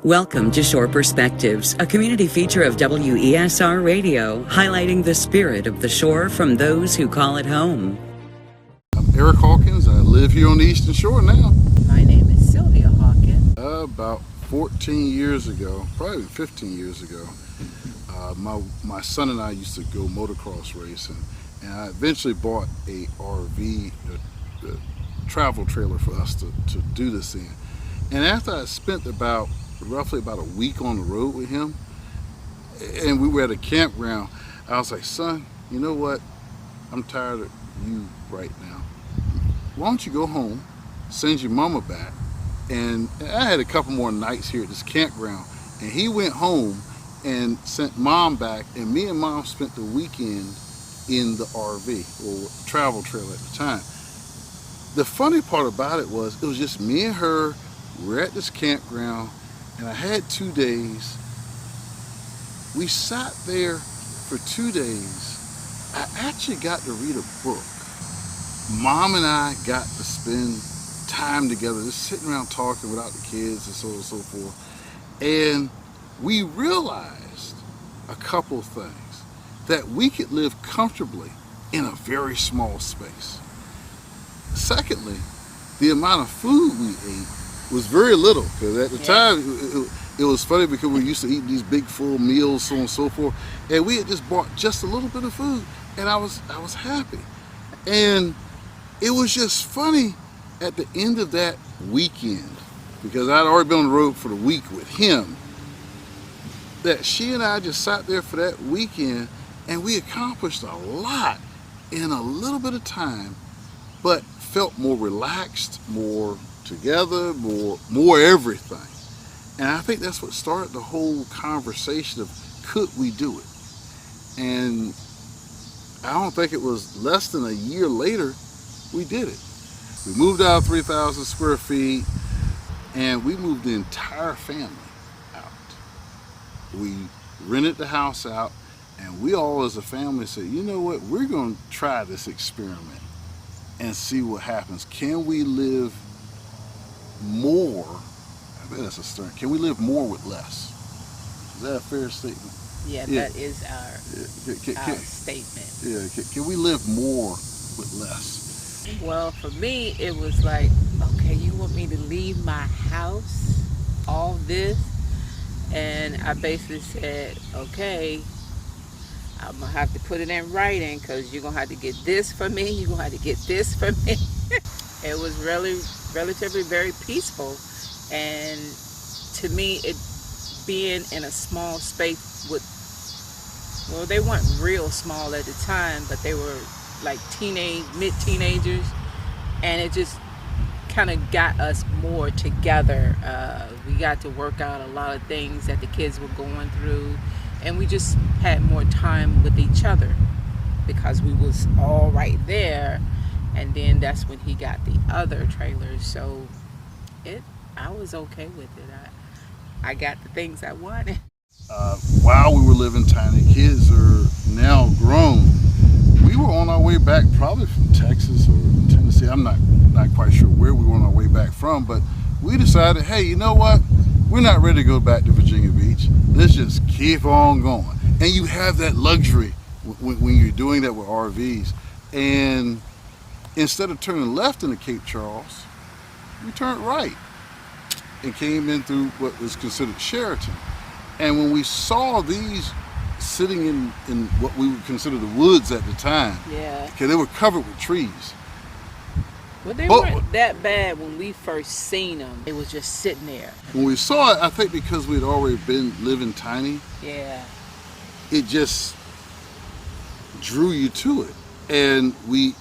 Welcome to Shore Perspectives, a community feature of WESR Radio, highlighting the spirit of the shore from those who call it home. I'm Eric Hawkins. I live here on the Eastern Shore now. My name is Sylvia Hawkins. About 14 years ago, probably 15 years ago, my son and I used to go motocross racing, and I eventually bought a RV, a travel trailer for us to do this in. And after I spent roughly about a week on the road with him, and we were at a campground, I was like, son, you know what? I'm tired of you right now. Why don't you go home, send your mama back? And I had a couple more nights here at this campground, and he went home and sent mom back, and me and mom spent the weekend in the RV, or travel trailer at the time. The funny part about it was just me and her. We're at this campground, and I had 2 days. We sat there for 2 days. I actually got to read a book. Mom and I got to spend time together, just sitting around talking without the kids and so on and so forth. And we realized a couple of things, that we could live comfortably in a very small space. Secondly, the amount of food we ate was very little, because at the time it was funny, because we used to eat these big full meals, so on and so forth, and we had just bought just a little bit of food, and I was happy. And it was just funny at the end of that weekend, because I'd already been on the road for the week with him, that she and I just sat there for that weekend, and we accomplished a lot in a little bit of time, but felt more relaxed, more together, more everything. And I think that's what started the whole conversation of, could we do it? And I don't think it was less than a year later we did it. We moved out of 3,000 square feet, and we moved the entire family out. We rented the house out, and we all as a family said, you know what, we're going to try this experiment and see what happens. Can we live more? I think that's a stern. Can we live more with less? Is that a fair statement? Yeah, that is our statement. Yeah, can we live more with less? Well, for me, it was like, okay, you want me to leave my house, all this? And I basically said, okay, I'm going to have to put it in writing, because you're going to have to get this for me, you're going to have to get this for me. It was really relatively very peaceful, and to me, it being in a small space with, well, they weren't real small at the time, but they were like mid-teenagers, and it just kind of got us more together. We got to work out a lot of things that the kids were going through, and we just had more time with each other, because we was all right there. And then that's when he got the other trailers, so I was okay with it. I got the things I wanted. While we were living tiny, kids are now grown. We were on our way back, probably from Texas or Tennessee. I'm not quite sure where we were on our way back from, but we decided, hey, you know what? We're not ready to go back to Virginia Beach. Let's just keep on going. And you have that luxury when you're doing that with RVs. And instead of turning left into Cape Charles, we turned right and came in through what was considered Sheraton. And when we saw these sitting in what we would consider the woods at the time, because they were covered with trees. Well, they weren't that bad when we first seen them. They was just sitting there. When we saw it, I think because we'd already been living tiny, it just drew you to it. And we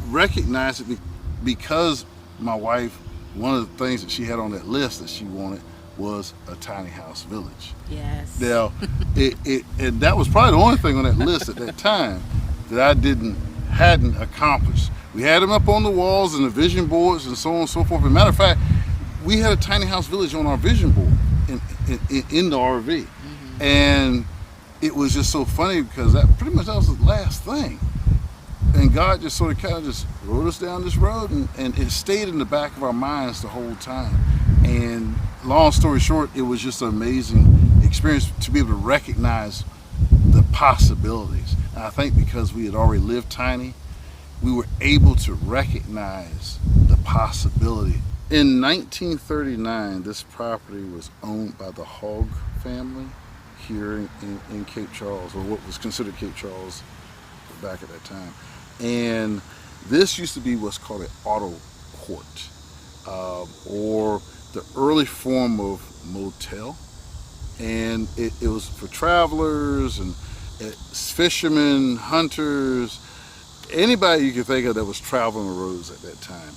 recognized it because my wife, one of the things that she had on that list that she wanted was a tiny house village. Yes. Now, and that was probably the only thing on that list at that time that I hadn't accomplished. We had them up on the walls and the vision boards and so on and so forth. As a matter of fact, we had a tiny house village on our vision board in the RV. Mm-hmm. And it was just so funny, because that was the last thing. And God just sort of kind of just rode us down this road, and it stayed in the back of our minds the whole time. And long story short, it was just an amazing experience to be able to recognize the possibilities. And I think because we had already lived tiny, we were able to recognize the possibility. In 1939, this property was owned by the Hogg family here in Cape Charles, or what was considered Cape Charles back at that time. And this used to be what's called an auto court, or the early form of motel. And it was for travelers and fishermen, hunters, anybody you could think of that was traveling the roads at that time.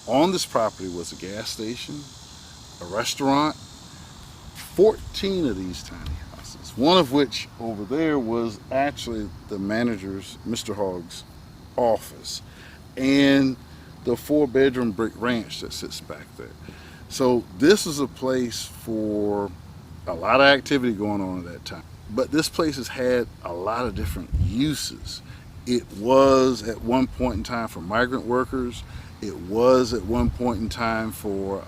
On this property was a gas station, a restaurant, 14 of these tiny houses, one of which over there was actually the manager's, Mr. Hogg's, office, and the 4-bedroom brick ranch that sits back there. So this is a place for a lot of activity going on at that time. But this place has had a lot of different uses. It was at one point in time for migrant workers. It was at one point in time for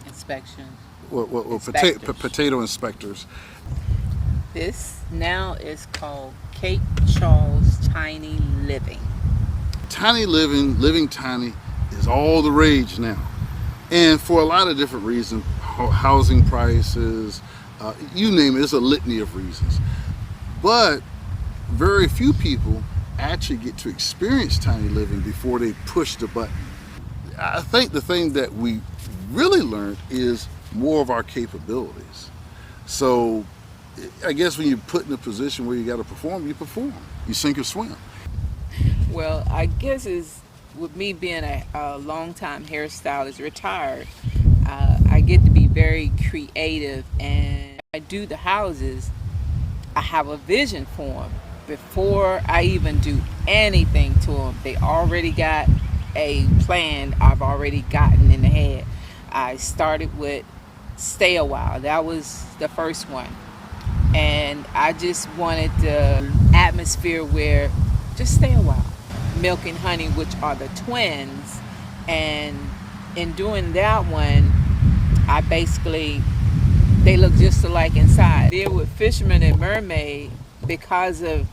inspection. Potato inspectors. This now is called Cape Charles Tiny Living. Tiny living, living tiny is all the rage now. And for a lot of different reasons, housing prices, you name it, it's a litany of reasons. But very few people actually get to experience tiny living before they push the button. I think the thing that we really learned is more of our capabilities. So I guess when you're put in a position where you got to perform, you perform. You sink or swim. Well, I guess it's with me being a long-time hairstylist, retired, I get to be very creative, and I do the houses. I have a vision for them before I even do anything to them. They already got a plan I've already gotten in the head. I started with Stay a While. That was the first one. And I just wanted the atmosphere where just stay a while. Milk and Honey, which are the twins. And in doing that one, I basically, they look just alike inside. There with Fisherman and Mermaid, because of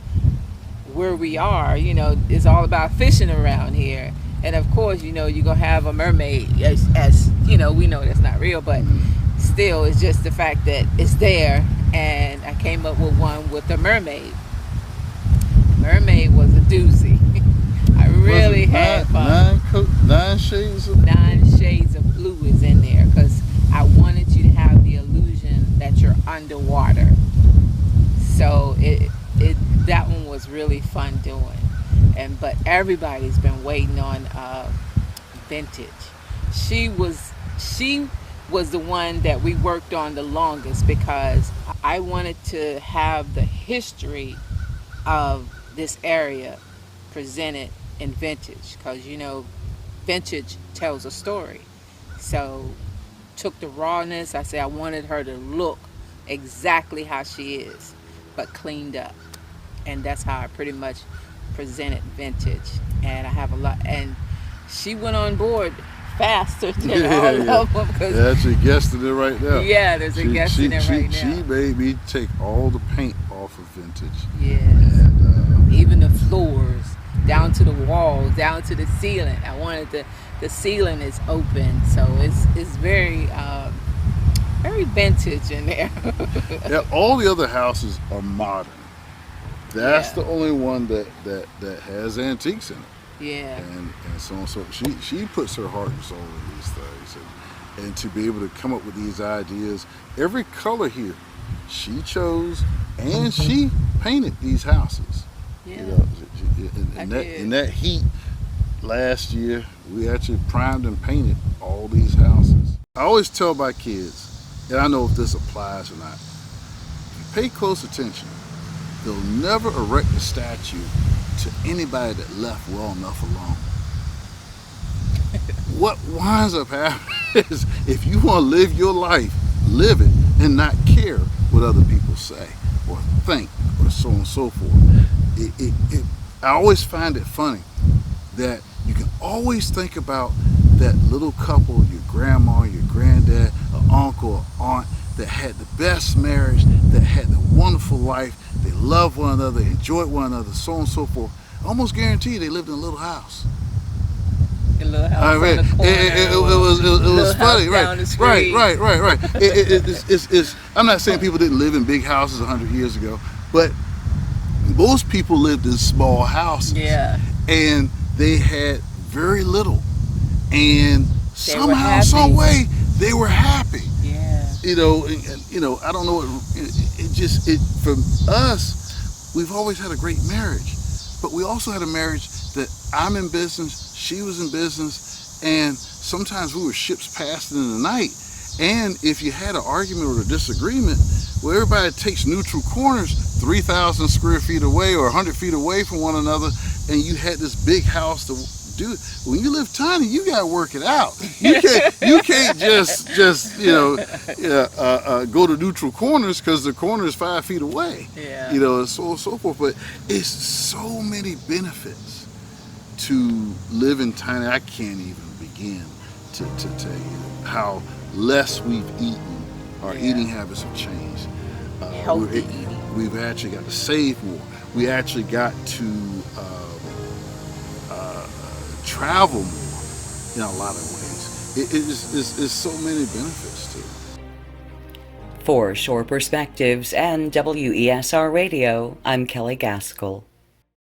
where we are, it's all about fishing around here. And of course, you're going to have a mermaid as we know that's not real, but still, it's just the fact that it's there. And I came up with one with a mermaid. Mermaid was a doozy. I really had fun. 9 shades of 9 shades of blue is in there because I wanted you to have the illusion that you're underwater. So that one was really fun doing. But everybody's been waiting on Vintage. She was the one that we worked on the longest because I wanted to have the history of this area presented in Vintage, because Vintage tells a story. So took the rawness. I said I wanted her to look exactly how she is, but cleaned up, and that's how I pretty much presented Vintage. And I have a lot, and she went on board faster than all of them. Cause actually guessed in it right now. Yeah, there's a guest in it right now. She made me take all the paint off of Vintage. Yes. And, even the floors, down to the walls, down to the ceiling. I wanted the ceiling is open, so it's very very vintage in there. Yeah, all the other houses are modern. That's the only one that has antiques in it. Yeah. And so on. So she puts her heart and soul in these things, and to be able to come up with these ideas, every color here she chose, and she painted these houses. Yeah. In that heat last year, we actually primed and painted all these houses. I always tell my kids, and I know if this applies or not, pay close attention. They'll never erect a statue to anybody that left well enough alone. What winds up happening is if you want to live your life, live it and not care what other people say or think or so on and so forth. I always find it funny that you can always think about that little couple, your grandma, your granddad, an uncle, or aunt, that had the best marriage, that had the wonderful life, they loved one another, they enjoyed one another, so on and so forth. I almost guarantee they lived in a little house. A little house on the corner. It was funny, down the street. right. I'm not saying people didn't live in big houses 100 years ago, but most people lived in small houses. Yeah. And they had very little, and somehow, some way, they were happy. Yeah. You know, I don't know. It for us, we've always had a great marriage, but we also had a marriage that I'm in business, she was in business, and sometimes we were ships passing in the night. And if you had an argument or a disagreement, well, everybody takes neutral corners 3,000 square feet away or 100 feet away from one another, and you had this big house to do it. When you live tiny, you got to work it out. You can't just go to neutral corners because the corner is 5 feet away. Yeah. You know, and so on and so forth. But it's so many benefits to living tiny. I can't even begin to tell you how less we've eaten. Our eating habits have changed. Healthy eating. We've actually got to save more. We actually got to travel more in a lot of ways. It's so many benefits to it. For Shore Perspectives and WESR Radio, I'm Kelley Gaskell.